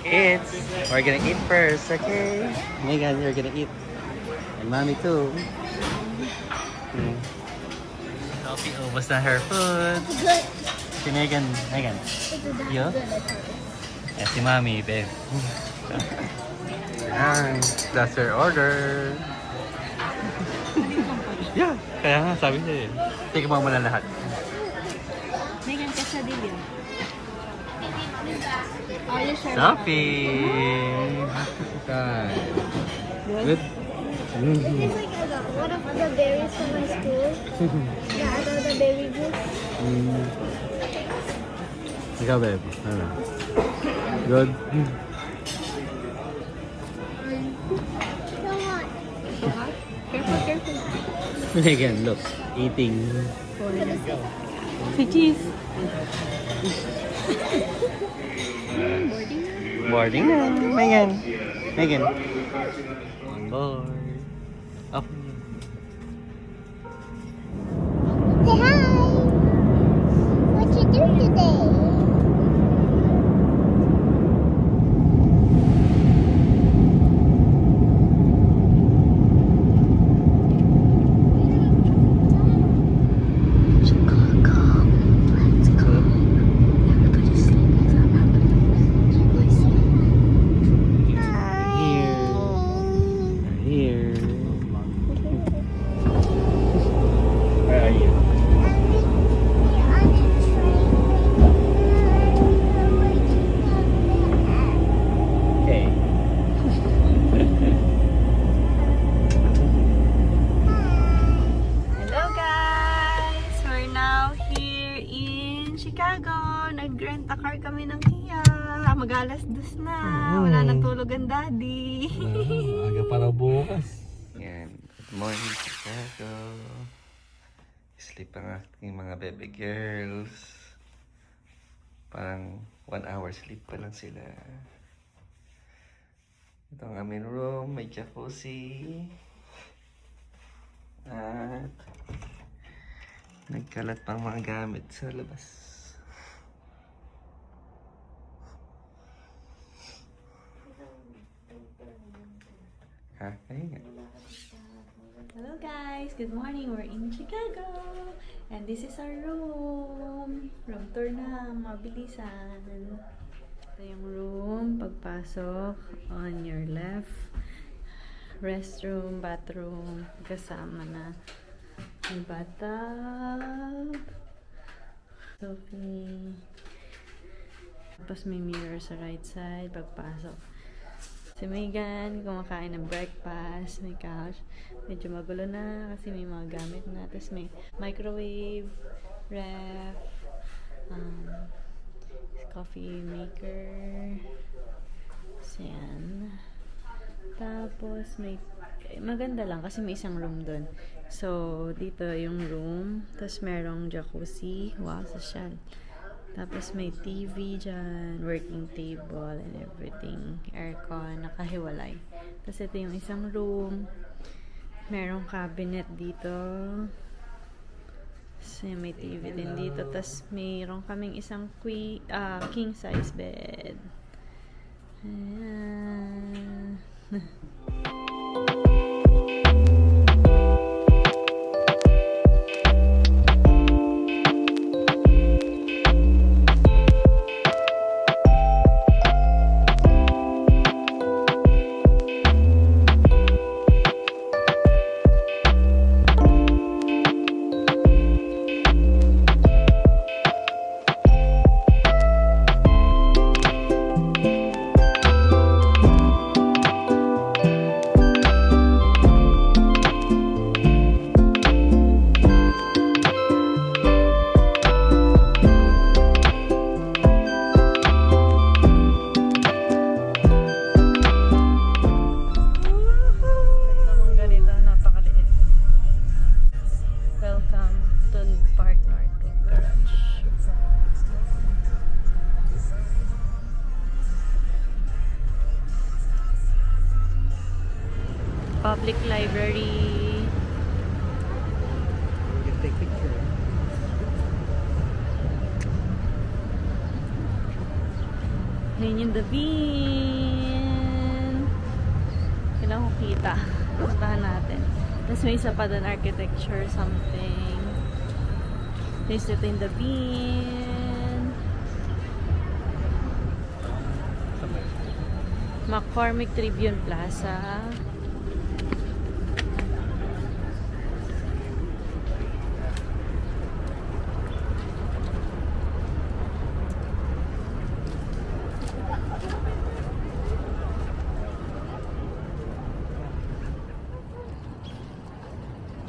Kids, we're gonna eat first, okay? Megan, you're gonna eat. And mommy too. Sophie, ubos na her food. Good. Si Megan, you? Eh, si mommy, babe. Yan, that's her order. Yeah, kaya nga, sabi niya eh. Tingnan mo muna lahat. Megan, quesadilla. Oh, you sure? Sophie! Good? Is this like one of the berries from my school? Yeah, I know the berry juice. Ikaw, babe. Ano? Good? So hot. Careful. Megan, look. Eating. Si cheese. Boarding na. Megan. On board. Up. Say hi. What you do today? Here. Where are you? Okay. Hello guys! We're now here in Chicago. Nag-rent a car kami ng Kia. Mag-alas 2 na. Wala nang tulog ang daddy. Aga para bukas. Yan. Good morning, Chicago. Sleep ang aking mga baby girls. Parang 1 hour sleep pa lang sila. Ito ang aming room. May jacuzzi. At nagkalat pang mga gamit sa labas. Ha? Ayun nga. Hello guys! Good morning! We're in Chicago. And this is our room. Room tour na. Mabilisan. Ito yung room. Pagpasok, on your left. Restroom, bathroom. Kasama na. May bathtub. Sophie. Tapos may mirror sa right side. Pagpasok. Si Megan, kumakain ng breakfast, may couch. Medyo magulo na kasi may mga gamit na. Tapos may microwave, ref, coffee maker. So, yan. Tapos may, maganda lang kasi may isang room dun. So, dito yung room. Tapos merong jacuzzi. Wow, social. Tapos may TV dyan, working table and everything. Aircon, nakahiwalay. Tapos ito yung isang room. Merong cabinet dito. So may TV din dito. Tapos mayroon kaming isang king size bed. Ayan. Public library. You can take picture. Ayun yung The Bean. Kailangan ko kita. Puntahan natin. Tapos may isa pa doon, architecture something. Tapos ito yung The Bean. McCormick Tribune Plaza.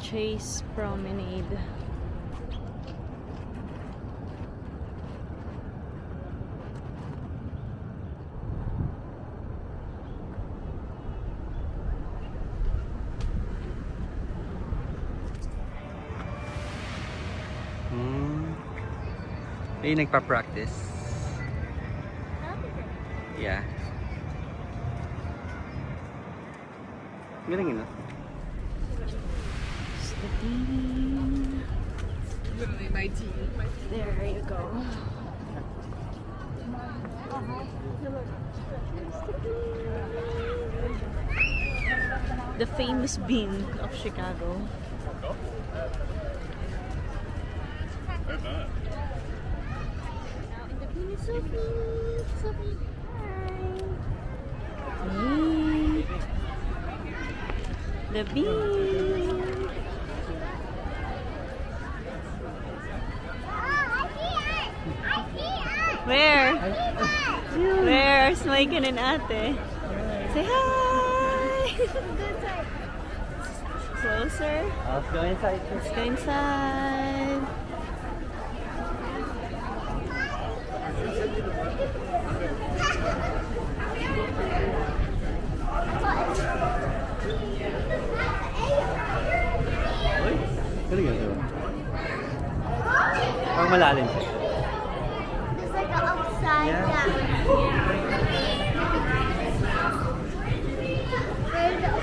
Chase Promenade. Ayun, nagpa-practice. Yeah. Galing yun, no? It's The Bean. Literally my team. There you go. The famous bean of Chicago. The bean is so cute. So cute. Hi. Yay. The bean. Where? Where's Maiken and Ate? Say hi! Closer. Let's go inside. Let's go inside. Uy, galing yun, diba? Parang malalim siya. It's like an upside Yeah. down. There's the upside down.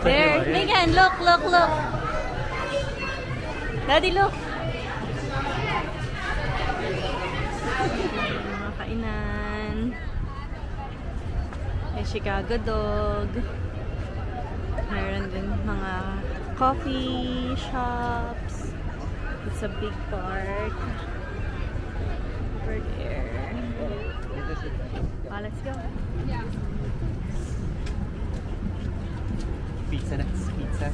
There, Megan, look, look, look. Daddy, look. Mga kainan. May Chicago dog. Meron din mga coffee shops. It's a big park. Over there. Let's go. Pizza next. Pizza.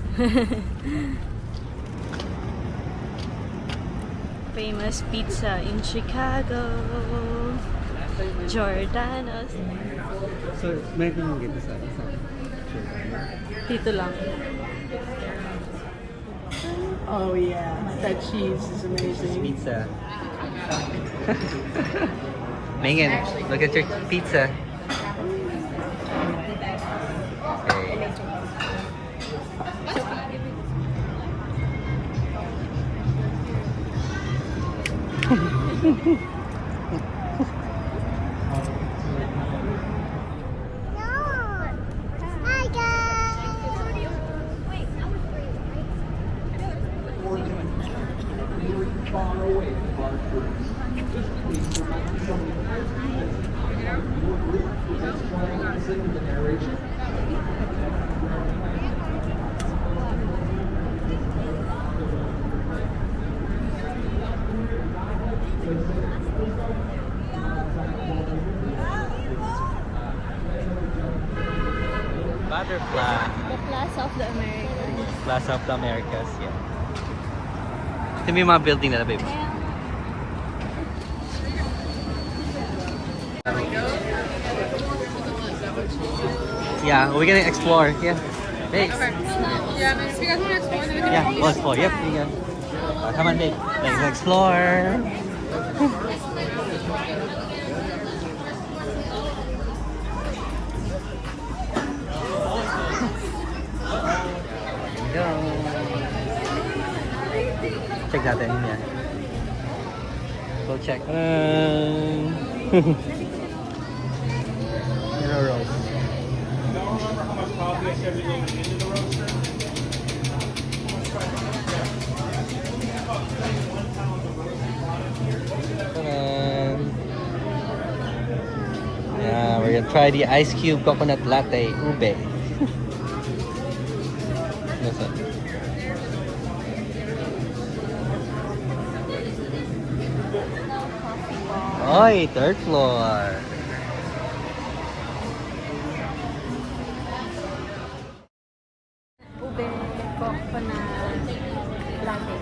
Famous pizza in Chicago. Giordano's. So, meron yung gito sa Dito lang. Oh yeah, that cheese is amazing. Pizza. Megan, look at your pizza. Okay. No. Hi guys. Wait, I was free, Butterfly. The Plaza of the Americas. Plaza of the Americas, yeah. Ito yung mga building nila, babe. Yeah, we're gonna explore. Yeah. Thanks. Yeah, but if you guys want to explore, then we can Yeah, we'll explore. Yep, you go. Come on, babe. Let's explore. Go. Check natin yun yan. Go check. Yellow rose. Tadaan. We're gonna try the ice cube coconut latte ube. What's up? Oy, third floor. Ube, coconut, latte.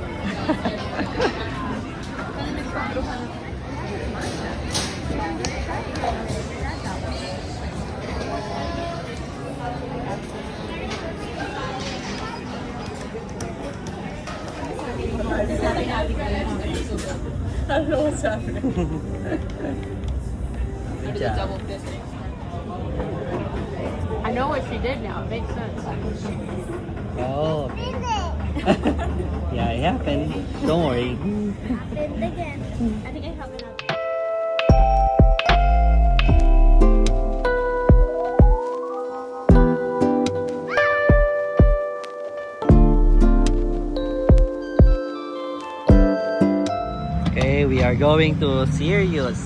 I don't know what's happening. Good job. I know what she did now. It makes sense. Oh, yeah, it happened. Don't worry. Then again. I think I have enough. Okay, we are going to Sirius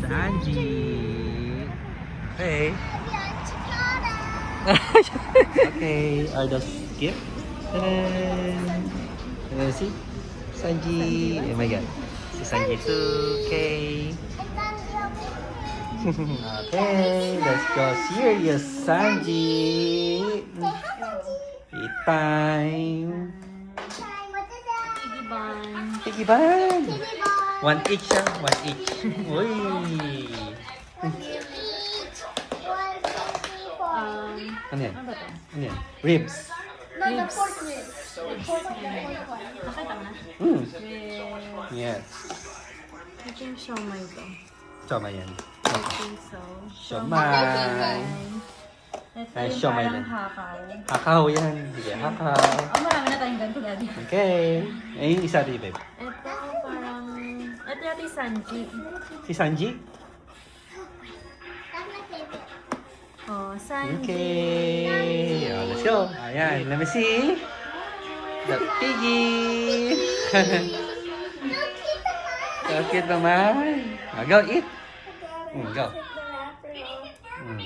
Sanji. Hey. Okay, are those gift? Can you see? Sanji. Oh my god. Si Sanji too. Okay. Okay, let's go Sirius Sanji. Eat time. Piggy bun. Piggy band. One each siya. One each. Uy. Ano yan? Ano ba to? Ano yan? Ribs. No, the pork ribs. Nakita mo na? Mm. With... Yes. I think siomay to. Tsoma yan. I think so. Siomay. Ito Ay, yung siomay parang din. hakaw. Hakaw yan. Sige, hakaw. Oh, marami na tayong ganito daddy. Okay. Ay, yung isa rin, babe. Ito parang... Ito yata yung Sanji. Si Sanji? That's my favorite. Oh, Sanji. Okay. Oh, let's go. Ayan, let me see. The piggy. So cute naman. Go, eat. Go. Mm.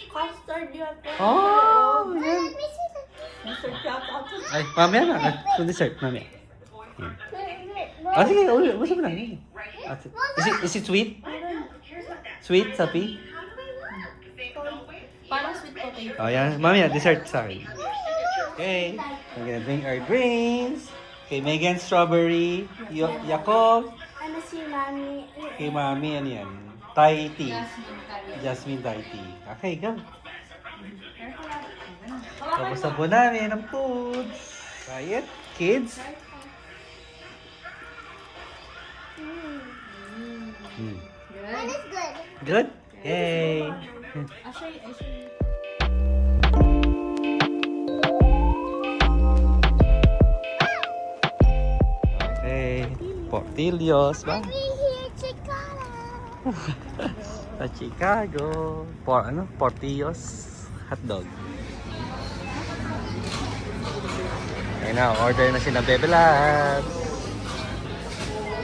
Custard you have to. Oh, yan. Let me see the Custard chocolate. Ay, mamaya na. To dessert, mamaya. Ah, sige, gusto mo lang. Is it sweet? Sweet, sapi? Parang sweet potato. Oh, yan. Mamaya, dessert sa akin. Okay. We're gonna drink our drinks. Okay, Megan, strawberry. Yakult. Ano si Mami? Kay Mami, ano yan? Thai tea. Jasmine Thai tea. Okay, go. Tapos na po namin ang foods. Try it, kids. Mm. That is good. Good? Yay! I'll show you. Okay. Portillos ba? We here, Chicana. Sa Chicago. Portillos hotdog. Ayun na, order na sila Bebe Labs.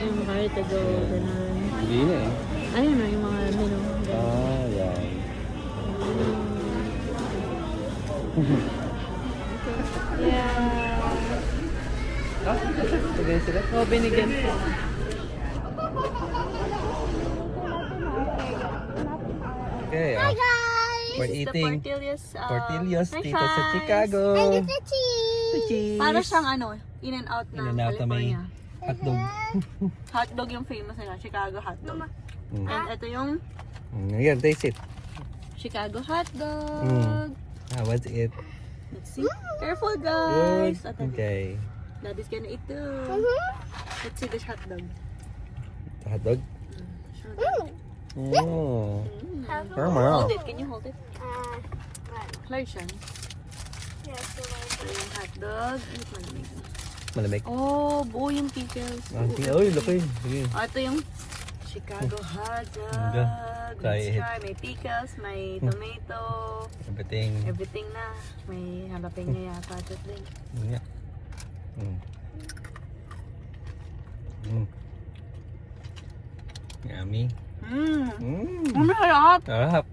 Yung kahit to-go, ganun. Hindi na eh. Ayun na, yung mga menu. Ah, yan. Yeah. Ah, sige sila. Oh, binigyan ko. Okay, Hi guys. we're eating Portillos. Portillos French dito sa fries. Chicago. And it's a cheese. Cheese. Para siyang ano, in and out na In and out na may California. hotdog. Hotdog yung famous nila, Chicago hotdog. Mm. And ito yung Ayan, taste it. Chicago hotdog. Mm. Ah, what's it? Let's see. Careful Good. guys. At Okay. Daddy's gonna eat too. Let's see this hotdog. Hotdog? Sure. Oh. Hold Wow. it. Can you hold it? Large yan. Yes, So yung hotdog. Ay, malamig. Malamig. Oh, buo yung pickles. Uy, laki. Sige. Oh, ito yung Chicago hotdog. Try Let's it. try. May pickles, may tomato, Everything. everything na. May jalapeno yata. Ito din. Yeah. Mm. Mm. Yummy. Ang masarap! Sarap.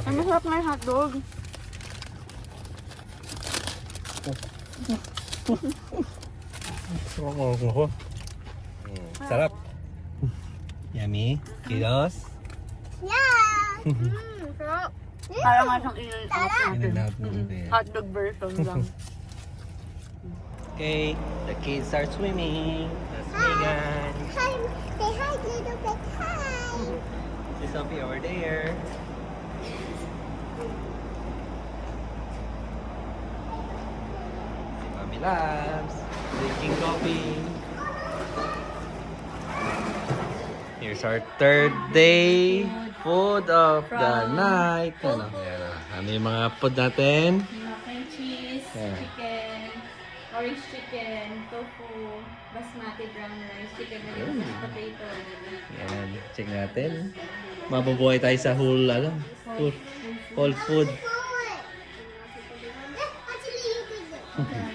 Ang masarap na yung hotdog. Sarap. Yummy. Kilos. Yeah! Sarap. Parang nga siyang in-and-out natin. In-and-out natin. Hotdog version lang. Okay, the kids are swimming. That's Megan. Hi, say hi, little bit. Hi. Si Sophie over there. Si Mami Labs. Drinking coffee. Here's our third day food of the night. Ano? Ano yung mga food natin? Mac and cheese, Yeah. chicken, orange chicken, tofu, basmati brown rice, chicken with potato. Yan, check natin. Mabubuhay tayo sa whole, whole food. Actually, you could.